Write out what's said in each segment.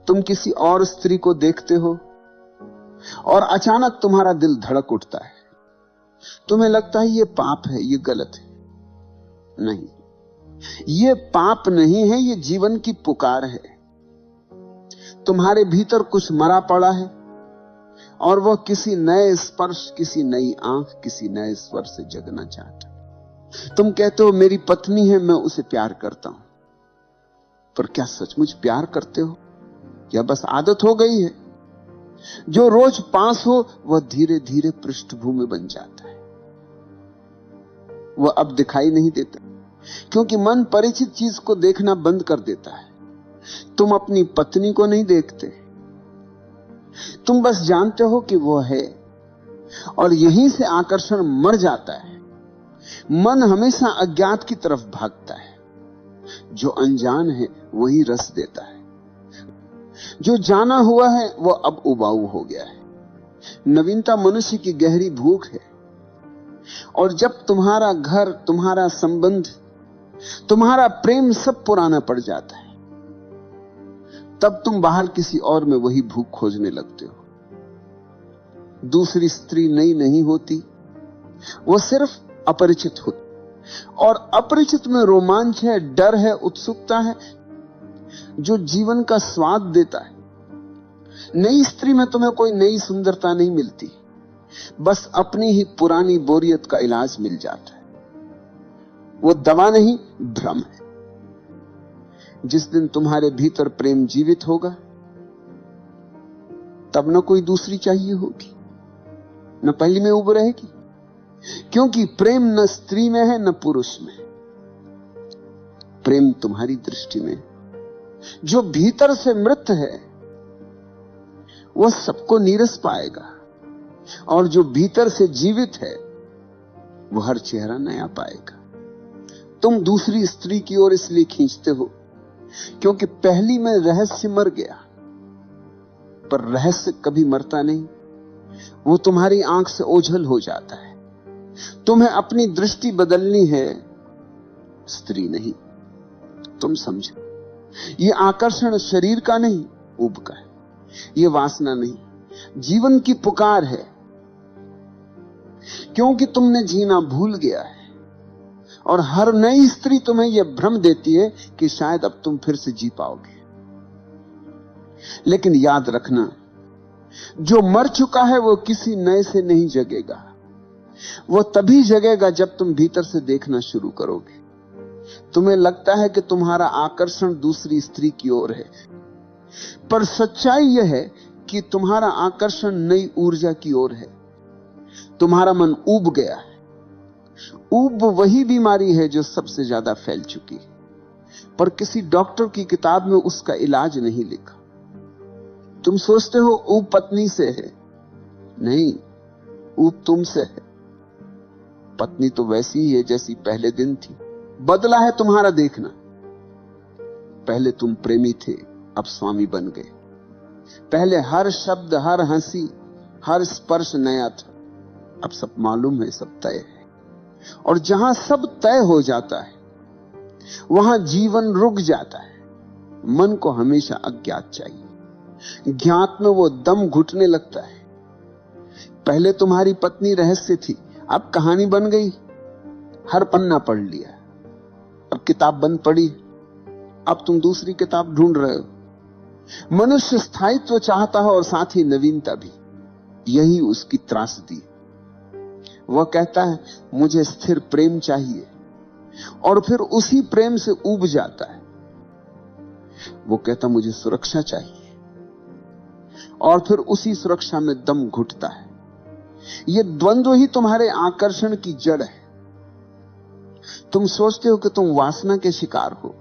तुम किसी और स्त्री को देखते हो और अचानक तुम्हारा दिल धड़क उठता है, तुम्हें लगता है ये पाप है, ये गलत है। नहीं, ये पाप नहीं है, ये जीवन की पुकार है। तुम्हारे भीतर कुछ मरा पड़ा है और वह किसी नए स्पर्श, किसी नई आंख, किसी नए स्वर से जगना चाहता है। तुम कहते हो मेरी पत्नी है, मैं उसे प्यार करता हूं, पर क्या सचमुच प्यार करते हो या बस आदत हो गई है? जो रोज पास हो वह धीरे धीरे पृष्ठभूमि बन जाता है, वह अब दिखाई नहीं देता, क्योंकि मन परिचित चीज को देखना बंद कर देता है। तुम अपनी पत्नी को नहीं देखते, तुम बस जानते हो कि वो है, और यहीं से आकर्षण मर जाता है। मन हमेशा अज्ञात की तरफ भागता है। जो अनजान है वही रस देता है, जो जाना हुआ है वो अब उबाऊ हो गया है। नवीनता मनुष्य की गहरी भूख है, और जब तुम्हारा घर, तुम्हारा संबंध, तुम्हारा प्रेम सब पुराना पड़ जाता है, तब तुम बाहर किसी और में वही भूख खोजने लगते हो। दूसरी स्त्री नई नहीं होती, वो सिर्फ अपरिचित होती, और अपरिचित में रोमांच है, डर है, उत्सुकता है, जो जीवन का स्वाद देता है। नई स्त्री में तुम्हें कोई नई सुंदरता नहीं मिलती, बस अपनी ही पुरानी बोरियत का इलाज मिल जाता है। वो दवा नहीं, भ्रम है। जिस दिन तुम्हारे भीतर प्रेम जीवित होगा, तब न कोई दूसरी चाहिए होगी, न पहली में उब रहेगी, क्योंकि प्रेम न स्त्री में है न पुरुष में। प्रेम तुम्हारी दृष्टि में। जो भीतर से मृत है वह सबको नीरस पाएगा, और जो भीतर से जीवित है वह हर चेहरा नया पाएगा। तुम दूसरी स्त्री की ओर इसलिए खींचते हो क्योंकि पहली में रहस्य मर गया, पर रहस्य कभी मरता नहीं, वो तुम्हारी आंख से ओझल हो जाता है। तुम्हें अपनी दृष्टि बदलनी है, स्त्री नहीं। तुम समझो, ये आकर्षण शरीर का नहीं, ऊब का है। ये वासना नहीं, जीवन की पुकार है, क्योंकि तुमने जीना भूल गया है। और हर नई स्त्री तुम्हें यह भ्रम देती है कि शायद अब तुम फिर से जी पाओगे। लेकिन याद रखना, जो मर चुका है वो किसी नए से नहीं जगेगा। वो तभी जगेगा जब तुम भीतर से देखना शुरू करोगे। तुम्हें लगता है कि तुम्हारा आकर्षण दूसरी स्त्री की ओर है, पर सच्चाई यह है कि तुम्हारा आकर्षण नई ऊर्जा की ओर है। तुम्हारा मन ऊब गया है। ऊब वही बीमारी है जो सबसे ज्यादा फैल चुकी है, पर किसी डॉक्टर की किताब में उसका इलाज नहीं लिखा। तुम सोचते हो ऊब पत्नी से है, नहीं, ऊब तुमसे है। पत्नी तो वैसी ही है जैसी पहले दिन थी, बदला है तुम्हारा देखना। पहले तुम प्रेमी थे, अब स्वामी बन गए। पहले हर शब्द, हर हंसी, हर स्पर्श नया था, अब सब मालूम है, सब तय है। और जहां सब तय हो जाता है वहां जीवन रुक जाता है। मन को हमेशा अज्ञात चाहिए, ज्ञात में वो दम घुटने लगता है। पहले तुम्हारी पत्नी रहस्य थी, अब कहानी बन गई। हर पन्ना पढ़ लिया, अब किताब बंद पड़ी, अब तुम दूसरी किताब ढूंढ रहे हो। मनुष्य स्थायित्व चाहता है और साथ ही नवीनता भी, यही उसकी त्रासदी। वह कहता है मुझे स्थिर प्रेम चाहिए, और फिर उसी प्रेम से ऊब जाता है। वो कहता मुझे सुरक्षा चाहिए, और फिर उसी सुरक्षा में दम घुटता है। ये द्वंद्व ही तुम्हारे आकर्षण की जड़ है। तुम सोचते हो कि तुम वासना के शिकार हो,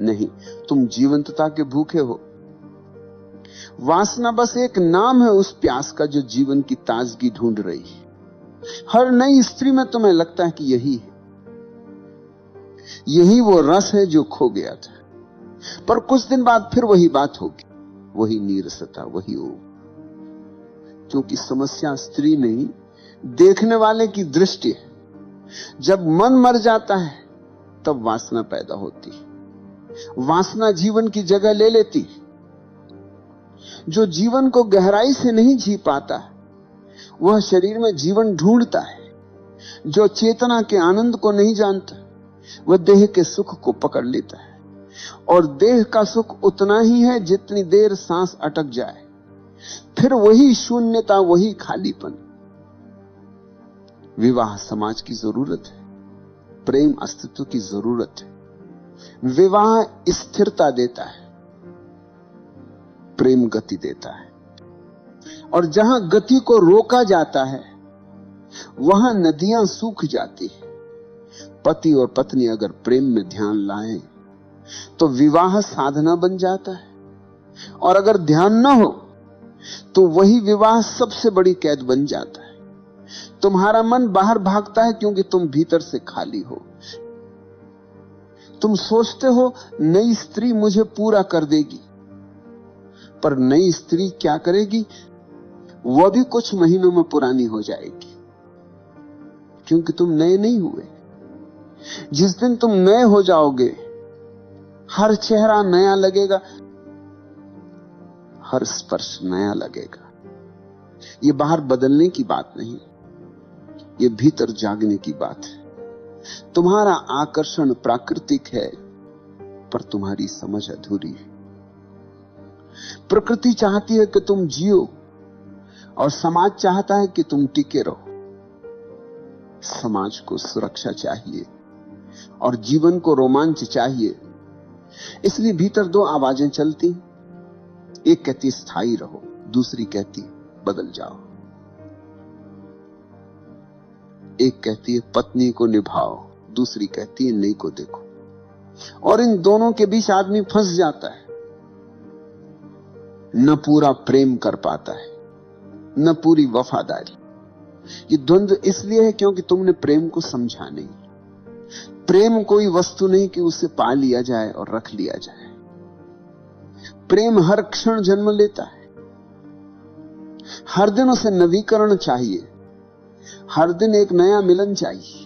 नहीं, तुम जीवंतता के भूखे हो। वासना बस एक नाम है उस प्यास का जो जीवन की ताजगी ढूंढ रही है। हर नई स्त्री में तुम्हें लगता है कि यही है, यही वो रस है जो खो गया था, पर कुछ दिन बाद फिर वही बात होगी, वही नीरसता, वही ऊब। क्योंकि समस्या स्त्री नहीं, देखने वाले की दृष्टि है। जब मन मर जाता है तब वासना पैदा होती है। वासना जीवन की जगह ले लेती है, जो जीवन को गहराई से नहीं जी पाता वह शरीर में जीवन ढूंढता है। जो चेतना के आनंद को नहीं जानता वह देह के सुख को पकड़ लेता है, और देह का सुख उतना ही है जितनी देर सांस अटक जाए। फिर वही शून्यता, वही खालीपन। विवाह समाज की जरूरत है, प्रेम अस्तित्व की जरूरत है। विवाह स्थिरता देता है, प्रेम गति देता है। और जहां गति को रोका जाता है वहां नदियां सूख जाती है। पति और पत्नी अगर प्रेम में ध्यान लाएं तो विवाह साधना बन जाता है, और अगर ध्यान ना हो तो वही विवाह सबसे बड़ी कैद बन जाता है। तुम्हारा मन बाहर भागता है क्योंकि तुम भीतर से खाली हो। तुम सोचते हो नई स्त्री मुझे पूरा कर देगी, पर नई स्त्री क्या करेगी? वह भी कुछ महीनों में पुरानी हो जाएगी, क्योंकि तुम नए नहीं हुए। जिस दिन तुम नए हो जाओगे हर चेहरा नया लगेगा, हर स्पर्श नया लगेगा। ये बाहर बदलने की बात नहीं, ये भीतर जागने की बात है। तुम्हारा आकर्षण प्राकृतिक है, पर तुम्हारी समझ अधूरी है। प्रकृति चाहती है कि तुम जियो, और समाज चाहता है कि तुम टिके रहो। समाज को सुरक्षा चाहिए और जीवन को रोमांच चाहिए। इसलिए भीतर दो आवाजें चलती, एक कहती स्थायी रहो, दूसरी कहती बदल जाओ। एक कहती है पत्नी को निभाओ, दूसरी कहती है नई को देखो। और इन दोनों के बीच आदमी फंस जाता है, न पूरा प्रेम कर पाता है, न पूरी वफादारी। ये द्वंद्व इसलिए है क्योंकि तुमने प्रेम को समझा नहीं। प्रेम कोई वस्तु नहीं कि उसे पा लिया जाए और रख लिया जाए। प्रेम हर क्षण जन्म लेता है, हर दिन उसे नवीकरण चाहिए, हर दिन एक नया मिलन चाहिए।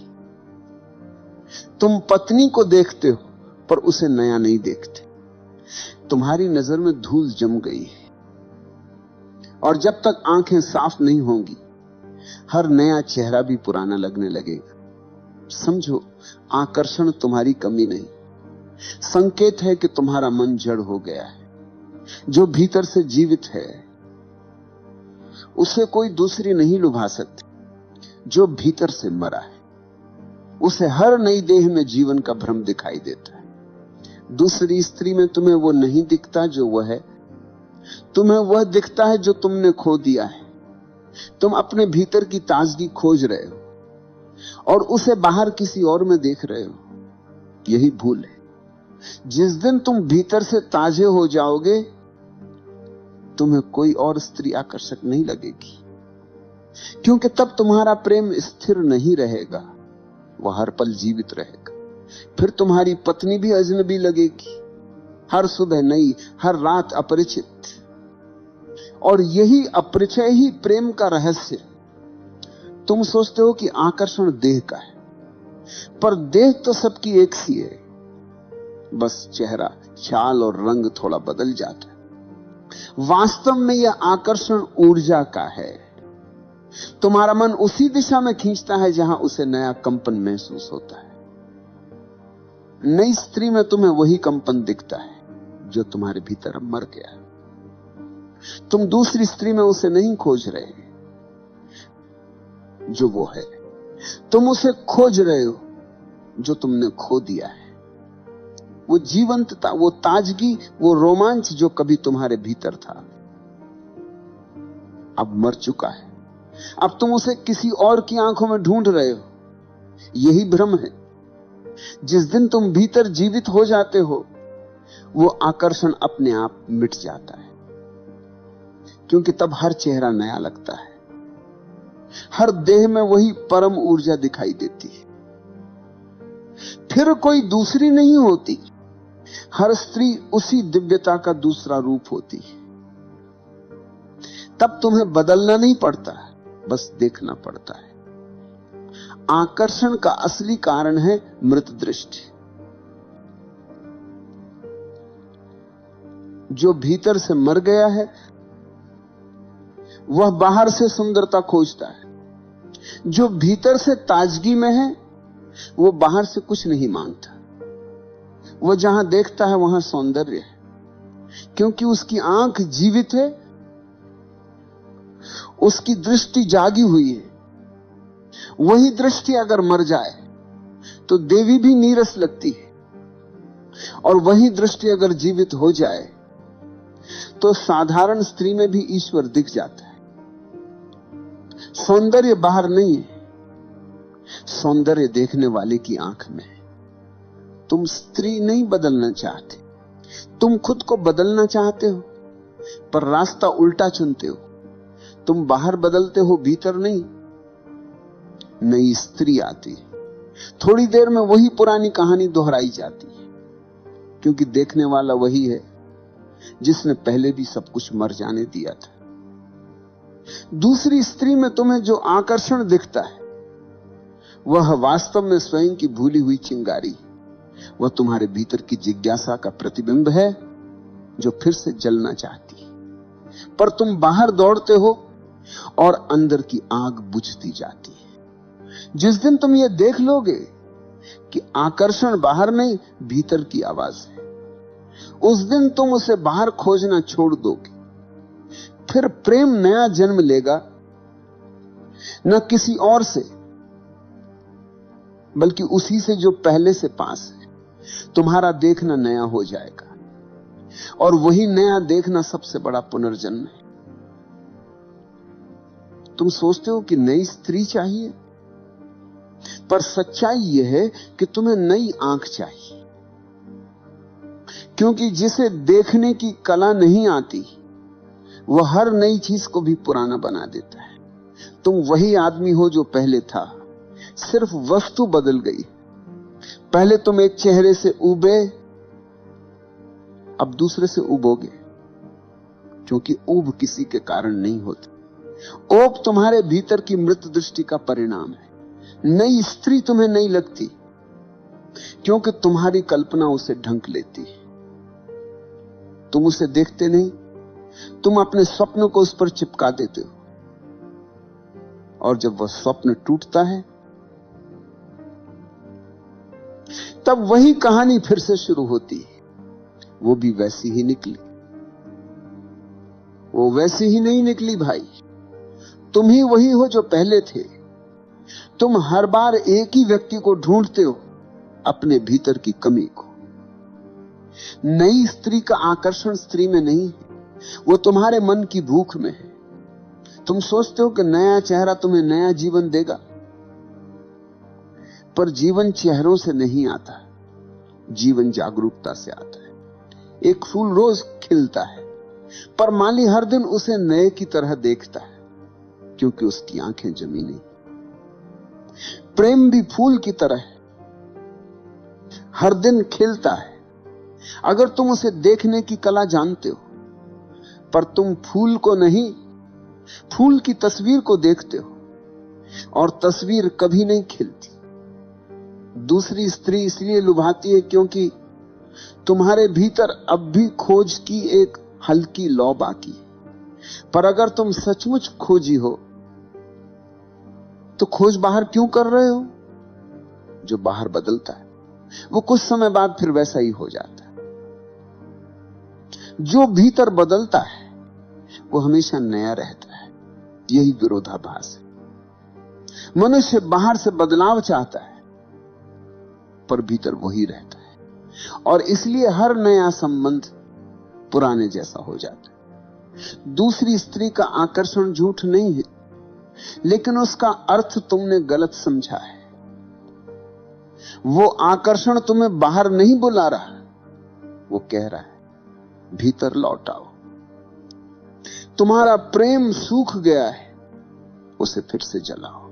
तुम पत्नी को देखते हो पर उसे नया नहीं देखते। तुम्हारी नजर में धूल जम गई है, और जब तक आंखें साफ नहीं होंगी हर नया चेहरा भी पुराना लगने लगेगा। समझो, आकर्षण तुम्हारी कमी नहीं, संकेत है कि तुम्हारा मन जड़ हो गया है। जो भीतर से जीवित है उसे कोई दूसरी नहीं लुभा सकती। जो भीतर से मरा है उसे हर नई देह में जीवन का भ्रम दिखाई देता है। दूसरी स्त्री में तुम्हें वो नहीं दिखता जो वह है, तुम्हें वह दिखता है जो तुमने खो दिया है। तुम अपने भीतर की ताजगी खोज रहे हो और उसे बाहर किसी और में देख रहे हो। यही भूल है। जिस दिन तुम भीतर से ताजे हो जाओगे तुम्हें कोई और स्त्री आकर्षक नहीं लगेगी, क्योंकि तब तुम्हारा प्रेम स्थिर नहीं रहेगा, वह हर पल जीवित रहेगा। फिर तुम्हारी पत्नी भी अजनबी लगेगी, हर सुबह नई, हर रात अपरिचित। और यही अपरिचय ही प्रेम का रहस्य। तुम सोचते हो कि आकर्षण देह का है, पर देह तो सबकी एक सी है, बस चेहरा, चाल और रंग थोड़ा बदल जाता है। वास्तव में यह आकर्षण ऊर्जा का है। तुम्हारा मन उसी दिशा में खींचता है जहां उसे नया कंपन महसूस होता है। नई स्त्री में तुम्हें वही कंपन दिखता है जो तुम्हारे भीतर मर गया। तुम दूसरी स्त्री में उसे नहीं खोज रहे जो वो है, तुम उसे खोज रहे हो जो तुमने खो दिया है। वो जीवंतता, वो ताजगी, वो रोमांच जो कभी तुम्हारे भीतर था अब मर चुका है। अब तुम उसे किसी और की आंखों में ढूंढ रहे हो। यही भ्रम है। जिस दिन तुम भीतर जीवित हो जाते हो वो आकर्षण अपने आप मिट जाता है, क्योंकि तब हर चेहरा नया लगता है, हर देह में वही परम ऊर्जा दिखाई देती है। फिर कोई दूसरी नहीं होती, हर स्त्री उसी दिव्यता का दूसरा रूप होती है। तब तुम्हें बदलना नहीं पड़ता, बस देखना पड़ता है। आकर्षण का असली कारण है मृत दृष्टि। जो भीतर से मर गया है वह बाहर से सुंदरता खोजता है। जो भीतर से ताजगी में है वो बाहर से कुछ नहीं मांगता। वो जहां देखता है वहां सौंदर्य है, क्योंकि उसकी आंख जीवित है, उसकी दृष्टि जागी हुई है। वही दृष्टि अगर मर जाए तो देवी भी नीरस लगती है, और वही दृष्टि अगर जीवित हो जाए तो साधारण स्त्री में भी ईश्वर दिख जाता है। सौंदर्य बाहर नहीं है, सौंदर्य देखने वाले की आंख में है। तुम स्त्री नहीं बदलना चाहते, तुम खुद को बदलना चाहते हो, पर रास्ता उल्टा चुनते हो। तुम बाहर बदलते हो, भीतर नहीं। नई स्त्री आती है, थोड़ी देर में वही पुरानी कहानी दोहराई जाती है, क्योंकि देखने वाला वही है जिसने पहले भी सब कुछ मर जाने दिया था। दूसरी स्त्री में तुम्हें जो आकर्षण दिखता है वह वास्तव में स्वयं की भूली हुई चिंगारी, वह तुम्हारे भीतर की जिज्ञासा का प्रतिबिंब है जो फिर से जलना चाहती है। पर तुम बाहर दौड़ते हो और अंदर की आग बुझती जाती है। जिस दिन तुम ये देख लोगे कि आकर्षण बाहर नहीं, भीतर की आवाज है, उस दिन तुम उसे बाहर खोजना छोड़ दोगे। फिर प्रेम नया जन्म लेगा, न किसी और से बल्कि उसी से जो पहले से पास है। तुम्हारा देखना नया हो जाएगा, और वही नया देखना सबसे बड़ा पुनर्जन्म है। तुम सोचते हो कि नई स्त्री चाहिए, पर सच्चाई यह है कि तुम्हें नई आंख चाहिए, क्योंकि जिसे देखने की कला नहीं आती वह हर नई चीज को भी पुराना बना देता है। तुम वही आदमी हो जो पहले था, सिर्फ वस्तु बदल गई। पहले तुम एक चेहरे से उबे, अब दूसरे से उबोगे, क्योंकि ऊब किसी के कारण नहीं होती। ओब तुम्हारे भीतर की मृत दृष्टि का परिणाम है। नई स्त्री तुम्हें नहीं लगती क्योंकि तुम्हारी कल्पना उसे ढंक लेती है। तुम उसे देखते नहीं, तुम अपने स्वप्न को उस पर चिपका देते हो, और जब वह स्वप्न टूटता है तब वही कहानी फिर से शुरू होती है। वो भी वैसी ही निकली, वो वैसी ही नहीं निकली भाई। तुम ही वही हो जो पहले थे। तुम हर बार एक ही व्यक्ति को ढूंढते हो, अपने भीतर की कमी को। नई स्त्री का आकर्षण स्त्री में नहीं है, वो तुम्हारे मन की भूख में है। तुम सोचते हो कि नया चेहरा तुम्हें नया जीवन देगा, पर जीवन चेहरों से नहीं आता, जीवन जागरूकता से आता है। एक फूल रोज खिलता है, पर माली हर दिन उसे नए की तरह देखता है, क्योंकि उसकी आंखें जमी नहीं। प्रेम भी फूल की तरह है, हर दिन खिलता है अगर तुम उसे देखने की कला जानते हो, पर तुम फूल को नहीं, फूल की तस्वीर को देखते हो, और तस्वीर कभी नहीं खिलती। दूसरी स्त्री इसलिए लुभाती है क्योंकि तुम्हारे भीतर अब भी खोज की एक हल्की लौ बाकी है। पर अगर तुम सचमुच खोजी हो तो खोज बाहर क्यों कर रहे हो? जो बाहर बदलता है वो कुछ समय बाद फिर वैसा ही हो जाता है। जो भीतर बदलता है वो हमेशा नया रहता है। यही विरोधाभास है। मनुष्य बाहर से बदलाव चाहता है, पर भीतर वही रहता है, और इसलिए हर नया संबंध पुराने जैसा हो जाता है। दूसरी स्त्री का आकर्षण झूठ नहीं है, लेकिन उसका अर्थ तुमने गलत समझा है। वो आकर्षण तुम्हें बाहर नहीं बुला रहा, वो कह रहा है भीतर लौट आओ। तुम्हारा प्रेम सूख गया है, उसे फिर से जलाओ।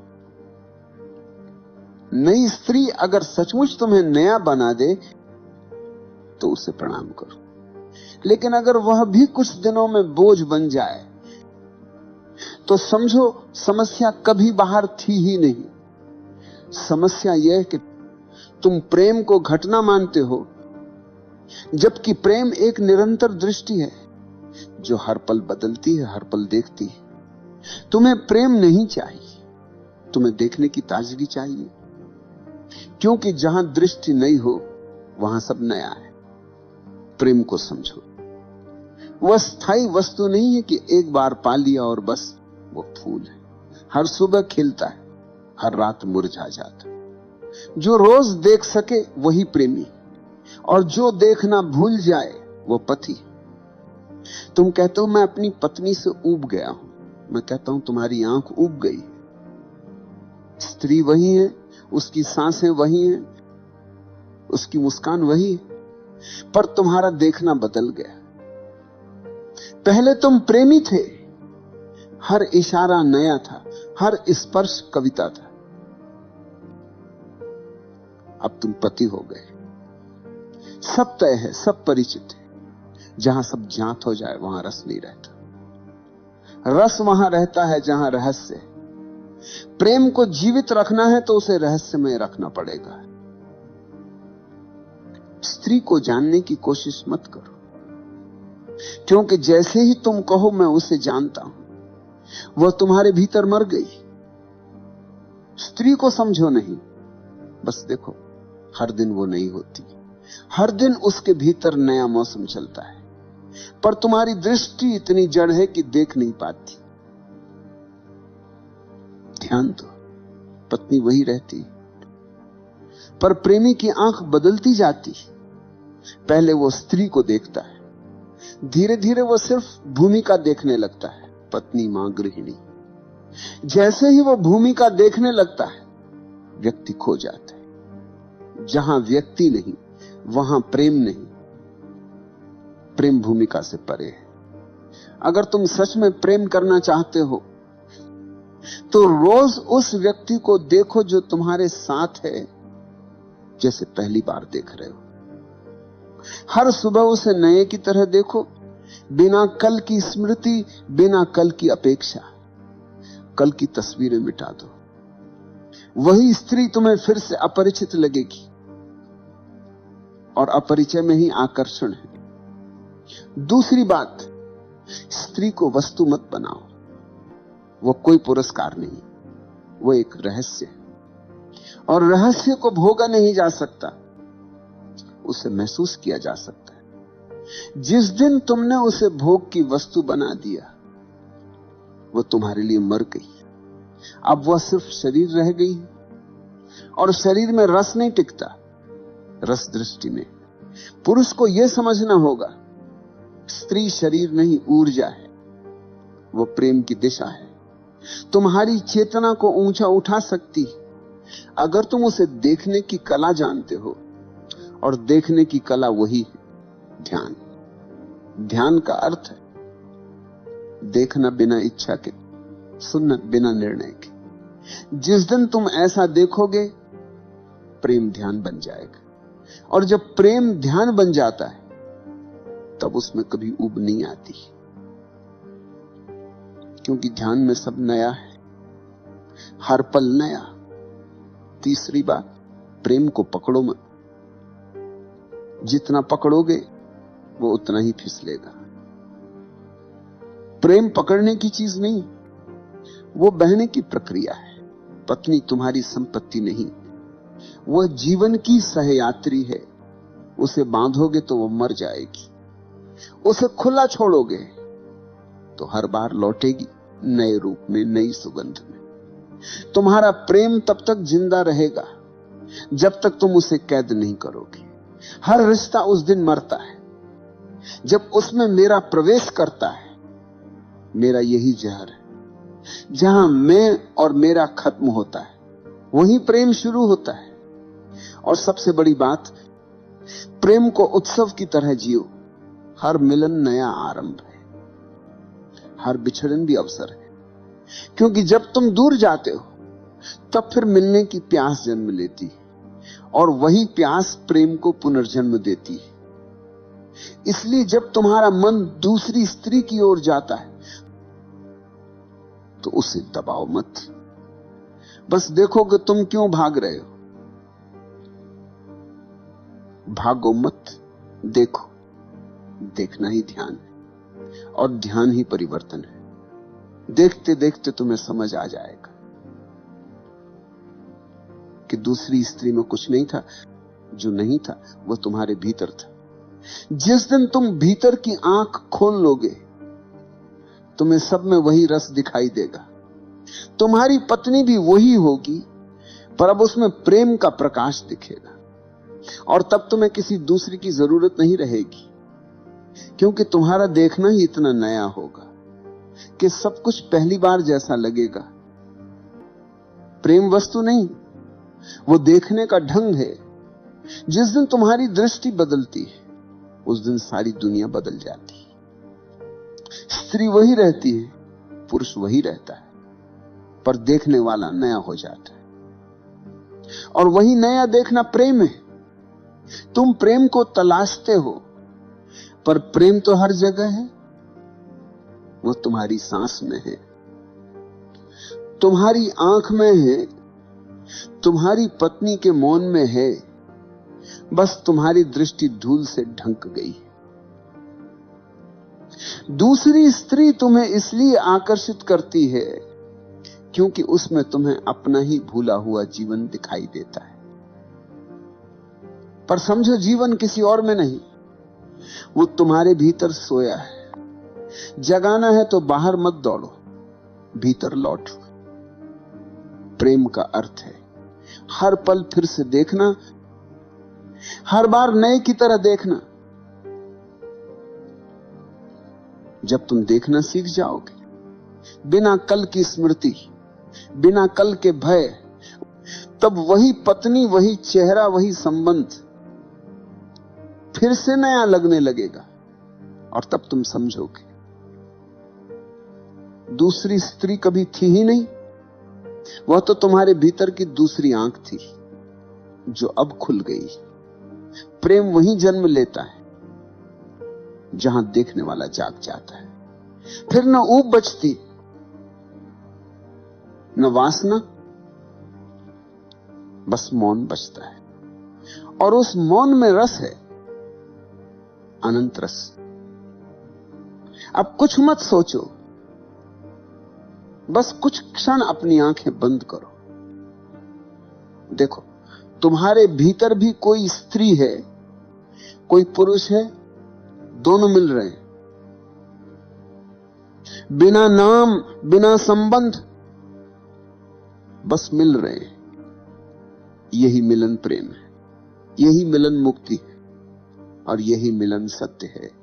नई स्त्री अगर सचमुच तुम्हें नया बना दे तो उसे प्रणाम करो, लेकिन अगर वह भी कुछ दिनों में बोझ बन जाए तो समझो समस्या कभी बाहर थी ही नहीं। समस्या यह कि तुम प्रेम को घटना मानते हो, जबकि प्रेम एक निरंतर दृष्टि है जो हर पल बदलती है, हर पल देखती है। तुम्हें प्रेम नहीं चाहिए, तुम्हें देखने की ताजगी चाहिए, क्योंकि जहां दृष्टि नई हो वहां सब नया है। प्रेम को समझो, वह स्थायी वस्तु नहीं है कि एक बार पा लिया और बस। वो फूल है, हर सुबह खिलता है, हर रात मुरझा जाता है। जो रोज देख सके वही प्रेमी, और जो देखना भूल जाए वो पति। तुम कहते हो मैं अपनी पत्नी से ऊब गया हूं, मैं कहता हूं तुम्हारी आंख ऊब गई। स्त्री वही है, उसकी सांसें वही हैं, उसकी मुस्कान वही है, पर तुम्हारा देखना बदल गया। पहले तुम प्रेमी थे, हर इशारा नया था, हर स्पर्श कविता था। अब तुम पति हो गए। सब तय है, सब परिचित है। जहां सब ज्ञात हो जाए वहां रस नहीं रहता। रस वहां रहता है जहां रहस्य है। प्रेम को जीवित रखना है तो उसे रहस्यमय रखना पड़ेगा। स्त्री को जानने की कोशिश मत करो, क्योंकि जैसे ही तुम कहो मैं उसे जानता हूं, वह तुम्हारे भीतर मर गई। स्त्री को समझो नहीं, बस देखो हर दिन वो नहीं होती। हर दिन उसके भीतर नया मौसम चलता है, पर तुम्हारी दृष्टि इतनी जड़ है कि देख नहीं पाती। ध्यान दो, पत्नी वही रहती, पर प्रेमी की आंख बदलती जाती। पहले वो स्त्री को देखता है, धीरे धीरे वो सिर्फ भूमिका देखने लगता है, पत्नी, मां, गृहिणी। जैसे ही वो भूमिका देखने लगता है, व्यक्ति खो जाता है। जहां व्यक्ति नहीं वहां प्रेम नहीं। प्रेम भूमिका से परे है। अगर तुम सच में प्रेम करना चाहते हो तो रोज उस व्यक्ति को देखो जो तुम्हारे साथ है, जैसे पहली बार देख रहे हो। हर सुबह उसे नए की तरह देखो, बिना कल की स्मृति, बिना कल की अपेक्षा। कल की तस्वीरें मिटा दो। वही स्त्री तुम्हें फिर से अपरिचित लगेगी, और अपरिचय में ही आकर्षण है। दूसरी बात, स्त्री को वस्तु मत बनाओ। वो कोई पुरस्कार नहीं, वो एक रहस्य है, और रहस्य को भोगा नहीं जा सकता, उसे महसूस किया जा सकता है। जिस दिन तुमने उसे भोग की वस्तु बना दिया, वो तुम्हारे लिए मर गई। अब वह सिर्फ शरीर रह गई, और शरीर में रस नहीं टिकता, रस दृष्टि में। पुरुष को यह समझना होगा, स्त्री शरीर नहीं, ऊर्जा है। वो प्रेम की दिशा है, तुम्हारी चेतना को ऊंचा उठा सकती अगर तुम उसे देखने की कला जानते हो। और देखने की कला वही है ध्यान। ध्यान का अर्थ है देखना बिना इच्छा के, सुनना बिना निर्णय के। जिस दिन तुम ऐसा देखोगे, प्रेम ध्यान बन जाएगा। और जब प्रेम ध्यान बन जाता है, तब उसमें कभी ऊब नहीं आती, क्योंकि ध्यान में सब नया है, हर पल नया। तीसरी बात, प्रेम को पकड़ो मत। जितना पकड़ोगे वो उतना ही फिसलेगा। प्रेम पकड़ने की चीज नहीं, वो बहने की प्रक्रिया है। पत्नी तुम्हारी संपत्ति नहीं, वह जीवन की सहयात्री है। उसे बांधोगे तो वो मर जाएगी, उसे खुला छोड़ोगे तो हर बार लौटेगी, नए रूप में, नई सुगंध में। तुम्हारा प्रेम तब तक जिंदा रहेगा जब तक तुम उसे कैद नहीं करोगे। हर रिश्ता उस दिन मरता है जब उसमें मेरा प्रवेश करता है। मेरा यही जहर है। जहां मैं और मेरा खत्म होता है, वहीं प्रेम शुरू होता है। और सबसे बड़ी बात, प्रेम को उत्सव की तरह जियो। हर मिलन नया आरंभ है, हर बिछड़न भी अवसर है। क्योंकि जब तुम दूर जाते हो, तब फिर मिलने की प्यास जन्म लेती है, और वही प्यास प्रेम को पुनर्जन्म देती है। इसलिए जब तुम्हारा मन दूसरी स्त्री की ओर जाता है, तो उसे दबाओ मत। बस देखो कि तुम क्यों भाग रहे हो। भागो मत, देखो। देखना ही ध्यान है, और ध्यान ही परिवर्तन है। देखते देखते तुम्हें समझ आ जाएगा कि दूसरी स्त्री में कुछ नहीं था, जो नहीं था वो तुम्हारे भीतर था। जिस दिन तुम भीतर की आंख खोल लोगे, तुम्हें सब में वही रस दिखाई देगा। तुम्हारी पत्नी भी वही होगी, पर अब उसमें प्रेम का प्रकाश दिखेगा, और तब तुम्हें किसी दूसरी की जरूरत नहीं रहेगी, क्योंकि तुम्हारा देखना ही इतना नया होगा कि सब कुछ पहली बार जैसा लगेगा। प्रेम वस्तु नहीं, वो देखने का ढंग है। जिस दिन तुम्हारी दृष्टि बदलती है, उस दिन सारी दुनिया बदल जाती है। स्त्री वही रहती है, पुरुष वही रहता है, पर देखने वाला नया हो जाता है। और वही नया देखना प्रेम है। तुम प्रेम को तलाशते हो, पर प्रेम तो हर जगह है। वो तुम्हारी सांस में है, तुम्हारी आंख में है, तुम्हारी पत्नी के मौन में है। बस तुम्हारी दृष्टि धूल से ढंक गई है। दूसरी स्त्री तुम्हें इसलिए आकर्षित करती है क्योंकि उसमें तुम्हें अपना ही भूला हुआ जीवन दिखाई देता है। पर समझो, जीवन किसी और में नहीं, वो तुम्हारे भीतर सोया है। जगाना है तो बाहर मत दौड़ो, भीतर लौटो। प्रेम का अर्थ है हर पल फिर से देखना, हर बार नए की तरह देखना। जब तुम देखना सीख जाओगे, बिना कल की स्मृति, बिना कल के भय, तब वही पत्नी, वही चेहरा, वही संबंध फिर से नया लगने लगेगा। और तब तुम समझोगे दूसरी स्त्री कभी थी ही नहीं, वह तो तुम्हारे भीतर की दूसरी आंख थी जो अब खुल गई। प्रेम वहीं जन्म लेता है जहां देखने वाला जाग जाता है। फिर न ऊब बचती, न वासना, बस मौन बचता है। और उस मौन में रस है, अनंत रस। अब कुछ मत सोचो, बस कुछ क्षण अपनी आंखें बंद करो। देखो, तुम्हारे भीतर भी कोई स्त्री है, कोई पुरुष है, दोनों मिल रहे हैं, बिना नाम, बिना संबंध, बस मिल रहे हैं। यही मिलन प्रेम है, यही मिलन मुक्ति है, और यही मिलन सत्य है।